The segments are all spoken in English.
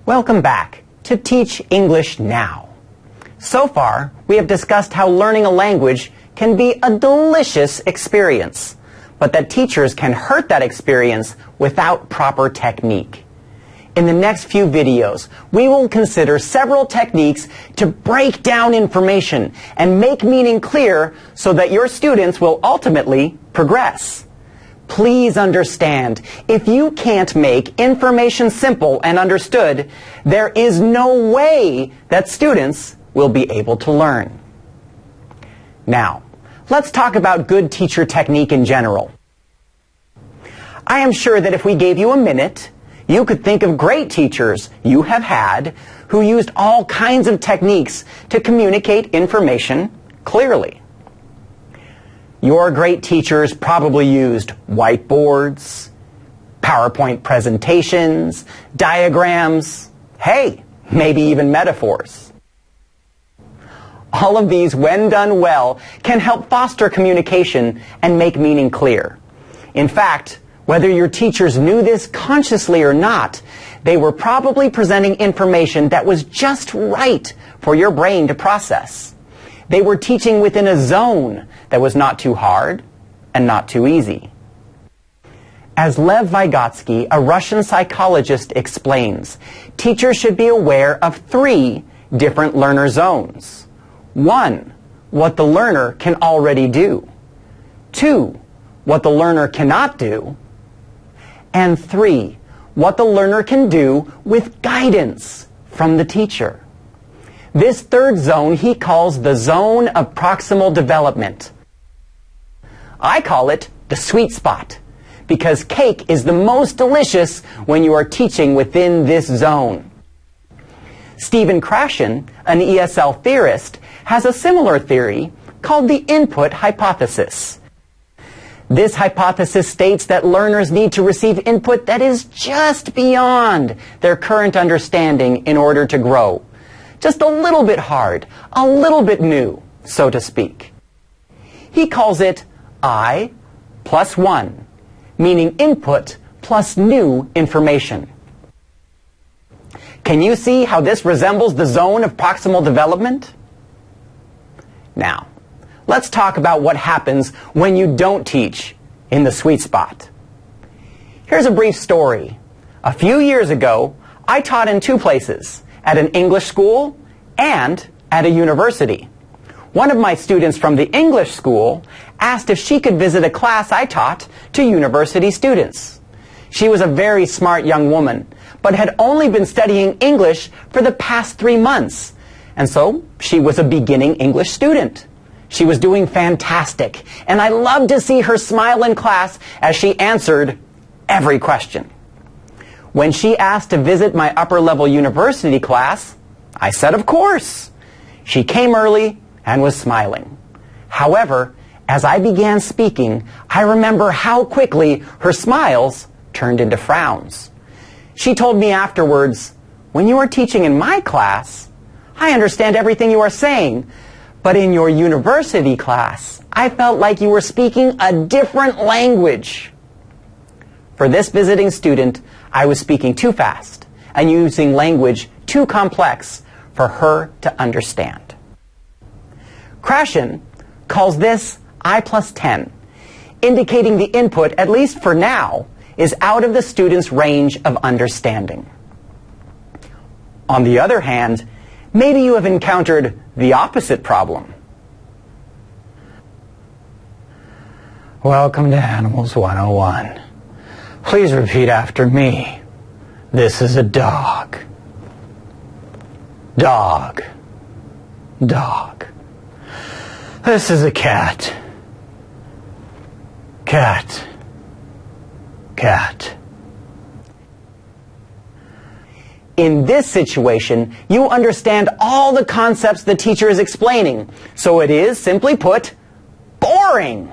Welcome back to Teach English Now. So far, we have discussed how learning a language can be a delicious experience, but that teachers can hurt that experience without proper technique. In the next few videos, we will consider several techniques to break down information and make meaning clear so that your students will ultimately progress. Please understand, if you can't make information simple and understood, there is no way that students will be able to learn. Now, let's talk about good teacher technique in general. I am sure that if we gave you a minute, you could think of great teachers you have had who used all kinds of techniques to communicate information clearly. Your great teachers probably used whiteboards, PowerPoint presentations, diagrams, hey, maybe even metaphors. All of these, when done well, can help foster communication and make meaning clear. In fact, whether your teachers knew this consciously or not, they were probably presenting information that was just right for your brain to process. They were teaching within a zone that was not too hard and not too easy. As Lev Vygotsky, a Russian psychologist, explains, teachers should be aware of 3 different learner zones. 1, what the learner can already do. 2, what the learner cannot do. And 3, what the learner can do with guidance from the teacher. This 3rd zone he calls the zone of proximal development. I call it the sweet spot, because cake is the most delicious when you are teaching within this zone. Stephen Krashen, an ESL theorist, has a similar theory called the input hypothesis. This hypothesis states that learners need to receive input that is just beyond their current understanding in order to grow. Just a little bit hard, a little bit new, so to speak. He calls it I plus 1, meaning input plus new information. Can you see how this resembles the zone of proximal development? Now, let's talk about what happens when you don't teach in the sweet spot. Here's a brief story. A few years ago, I taught in 2 places, at an English school and at a university. One of my students from the English school asked if she could visit a class I taught to university students. She was a very smart young woman, but had only been studying English for the past 3 months, and so she was a beginning English student. She was doing fantastic, and I loved to see her smile in class as she answered every question. When she asked to visit my upper-level university class, I said, of course. She came early and was smiling. However, as I began speaking, I remember how quickly her smiles turned into frowns. She told me afterwards, when you are teaching in my class, I understand everything you are saying, but in your university class, I felt like you were speaking a different language. For this visiting student, I was speaking too fast and using language too complex for her to understand. Krashen calls this I plus 10, indicating the input, at least for now, is out of the student's range of understanding. On the other hand, maybe you have encountered the opposite problem. Welcome to Animals 101. Please repeat after me. This is a dog. Dog. Dog. This is a cat. Cat. Cat. In this situation, you understand all the concepts the teacher is explaining, so it is, simply put, boring.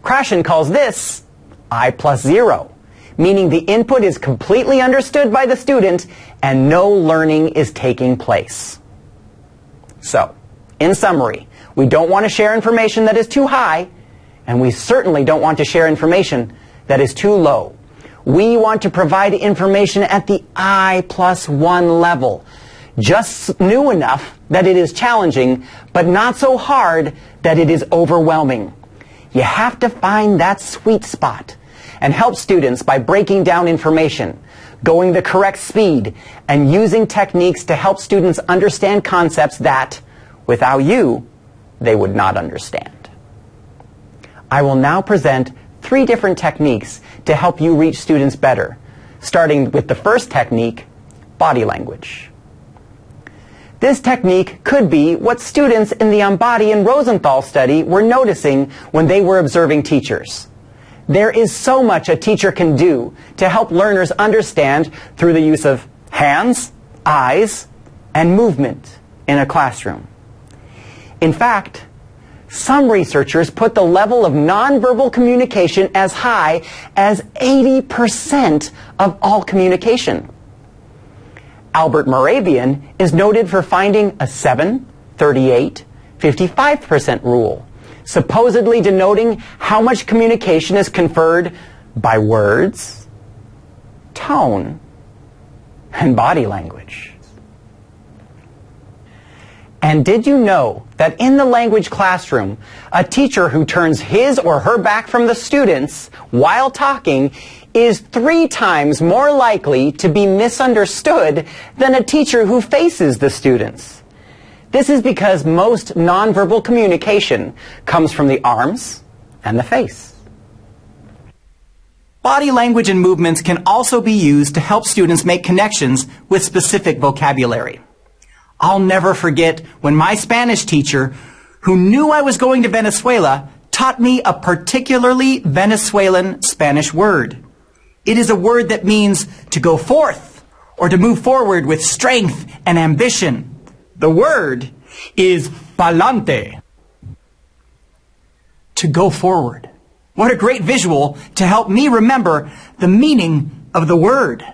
Krashen calls this I plus 0, meaning the input is completely understood by the student and no learning is taking place. So, in summary, we don't want to share information that is too high, and we certainly don't want to share information that is too low. We want to provide information at the I+1 level. Just new enough that it is challenging, but not so hard that it is overwhelming. You have to find that sweet spot and help students by breaking down information, going the correct speed, and using techniques to help students understand concepts that, without you, they would not understand. I will now present 3 different techniques to help you reach students better, starting with the first technique, body language. This technique could be what students in the Ambati and Rosenthal study were noticing when they were observing teachers. There is so much a teacher can do to help learners understand through the use of hands, eyes, and movement in a classroom. In fact, some researchers put the level of nonverbal communication as high as 80% of all communication. Albert Mehrabian is noted for finding a 7, 38, 55% rule, supposedly denoting how much communication is conferred by words, tone, and body language. And did you know that in the language classroom, a teacher who turns his or her back from the students while talking is 3 times more likely to be misunderstood than a teacher who faces the students? This is because most nonverbal communication comes from the arms and the face. Body language and movements can also be used to help students make connections with specific vocabulary. I'll never forget when my Spanish teacher, who knew I was going to Venezuela, taught me a particularly Venezuelan Spanish word. It is a word that means to go forth or to move forward with strength and ambition. The word is pa'lante. To go forward. What a great visual to help me remember the meaning of the word.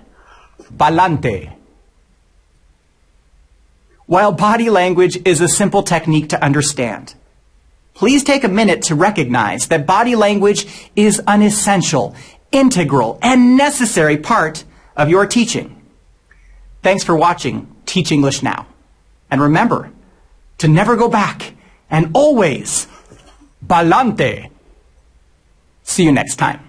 Pa'lante. While body language is a simple technique to understand, please take a minute to recognize that body language is an essential, integral, and necessary part of your teaching. Thanks for watching Teach English Now. And remember to never go back and always pa'lante. See you next time.